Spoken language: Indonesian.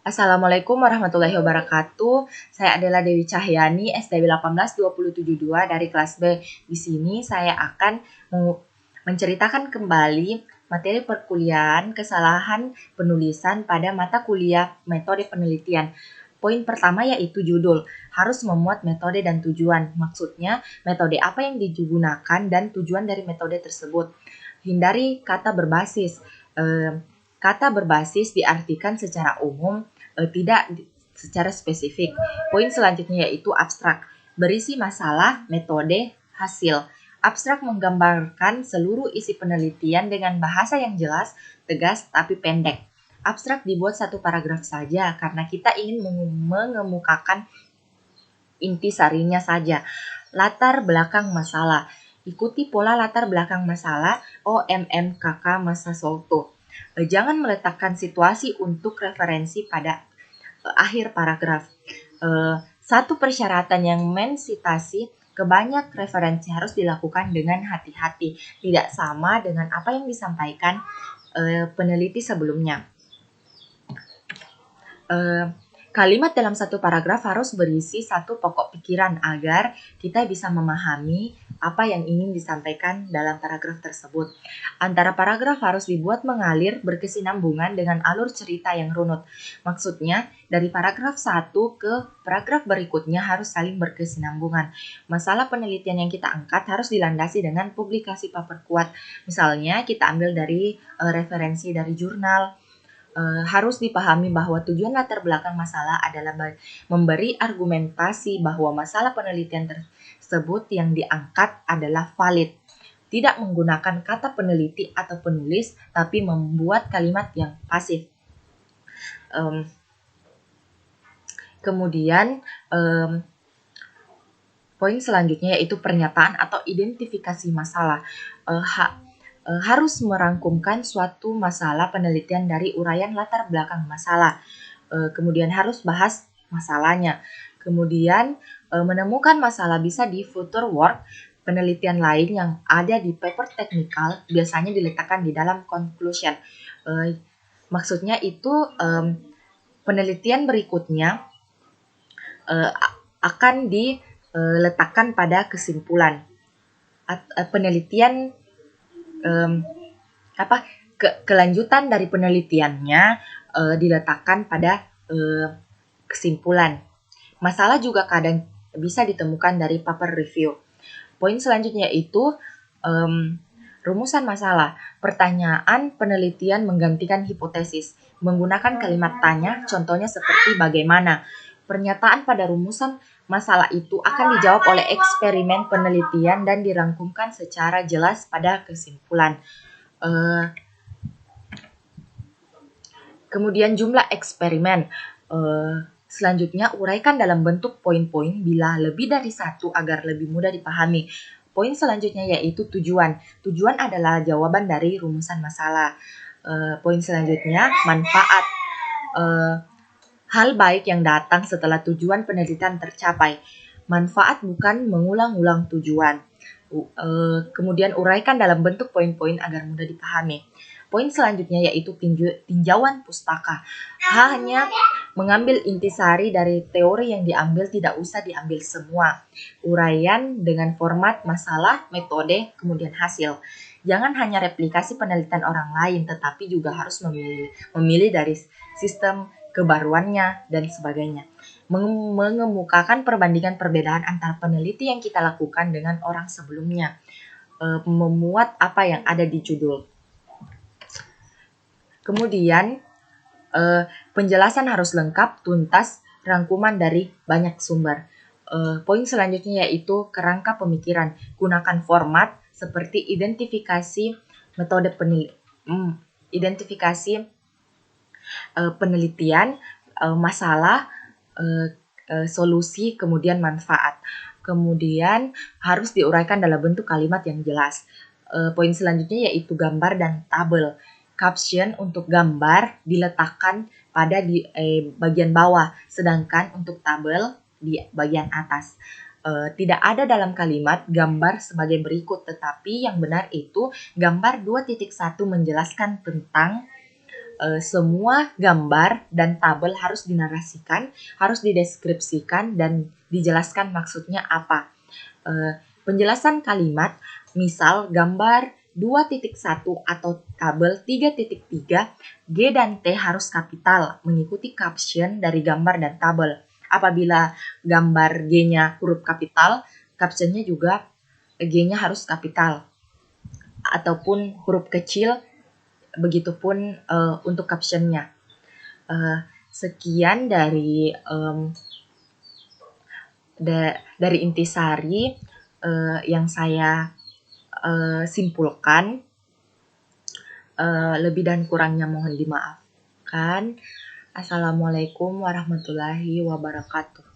Assalamualaikum warahmatullahi wabarakatuh. Saya adalah Dewi Cahyani, STB 18272 dari kelas B. Di sini saya akan menceritakan kembali materi perkuliahan kesalahan penulisan pada mata kuliah metode penelitian. Poin pertama yaitu judul, harus memuat metode dan tujuan. Maksudnya, metode apa yang digunakan dan tujuan dari metode tersebut. Hindari kata berbasis. Kata berbasis diartikan secara umum, tidak secara spesifik. Poin selanjutnya yaitu abstrak. Berisi masalah, metode, hasil. Abstrak menggambarkan seluruh isi penelitian dengan bahasa yang jelas, tegas, tapi pendek. Abstrak dibuat satu paragraf saja karena kita ingin mengemukakan intisarinya saja. Latar belakang masalah. Ikuti pola latar belakang masalah OMMKK Masa Solto. Jangan meletakkan situasi untuk referensi pada akhir paragraf. Satu persyaratan yang mensitasi kebanyak referensi harus dilakukan dengan hati-hati, tidak sama dengan apa yang disampaikan peneliti sebelumnya. Kalimat dalam satu paragraf harus berisi satu pokok pikiran agar kita bisa memahami apa yang ingin disampaikan dalam paragraf tersebut. Antara paragraf harus dibuat mengalir berkesinambungan dengan alur cerita yang runut. Maksudnya, dari paragraf 1 ke paragraf berikutnya harus saling berkesinambungan. Masalah penelitian yang kita angkat harus dilandasi dengan publikasi paper kuat. Misalnya, kita ambil dari referensi dari jurnal. Harus dipahami bahwa tujuan latar belakang masalah adalah memberi argumentasi bahwa masalah penelitian tersebut yang diangkat adalah valid. Tidak menggunakan kata peneliti atau penulis, tapi membuat kalimat yang pasif. Kemudian, poin selanjutnya yaitu pernyataan atau identifikasi masalah. Harus merangkumkan suatu masalah penelitian dari uraian latar belakang masalah. Kemudian harus bahas masalahnya. Kemudian menemukan masalah bisa di future work. Penelitian lain yang ada di paper teknikal biasanya diletakkan di dalam conclusion. Maksudnya itu penelitian berikutnya akan diletakkan pada kesimpulan. Penelitian kelanjutan dari penelitiannya diletakkan pada kesimpulan. Masalah juga kadang bisa ditemukan dari paper review. Poin selanjutnya yaitu rumusan masalah. Pertanyaan penelitian menggantikan hipotesis. Menggunakan kalimat tanya, contohnya seperti bagaimana. Pernyataan pada rumusan masalah itu akan dijawab oleh eksperimen penelitian dan dirangkumkan secara jelas pada kesimpulan. Kemudian jumlah eksperimen. Selanjutnya uraikan dalam bentuk poin-poin bila lebih dari satu agar lebih mudah dipahami. Poin selanjutnya yaitu tujuan. Tujuan adalah jawaban dari rumusan masalah. Poin selanjutnya manfaat. Hal baik yang datang setelah tujuan penelitian tercapai. Manfaat bukan mengulang-ulang tujuan. Kemudian uraikan dalam bentuk poin-poin agar mudah dipahami. Poin selanjutnya yaitu tinjauan pustaka. Hanya mengambil intisari dari teori yang diambil, tidak usah diambil semua. Uraian dengan format masalah, metode, kemudian hasil. Jangan hanya replikasi penelitian orang lain, tetapi juga harus memilih dari sistem kebaruannya dan sebagainya. Mengemukakan perbandingan perbedaan antara peneliti yang kita lakukan dengan orang sebelumnya. Memuat apa yang ada di judul. Kemudian penjelasan harus lengkap, tuntas, rangkuman dari banyak sumber. Poin selanjutnya yaitu kerangka pemikiran. Gunakan format seperti identifikasi metode penelitian, masalah, solusi, kemudian manfaat. Kemudian harus diuraikan dalam bentuk kalimat yang jelas. Poin selanjutnya yaitu gambar dan tabel. Caption untuk gambar diletakkan pada bagian bawah, sedangkan untuk tabel di bagian atas. Tidak ada dalam kalimat gambar sebagai berikut, tetapi yang benar itu gambar 2.1 menjelaskan tentang semua gambar dan tabel harus dinarasikan, harus dideskripsikan dan dijelaskan maksudnya apa. Penjelasan kalimat, misal gambar 2.1 atau tabel 3.3, G dan T harus kapital mengikuti caption dari gambar dan tabel. Apabila gambar G-nya huruf kapital, captionnya juga G-nya harus kapital. Ataupun huruf kecil, begitupun untuk captionnya. Sekian dari intisari yang saya simpulkan. Lebih dan kurangnya mohon dimaafkan. Assalamualaikum warahmatullahi wabarakatuh.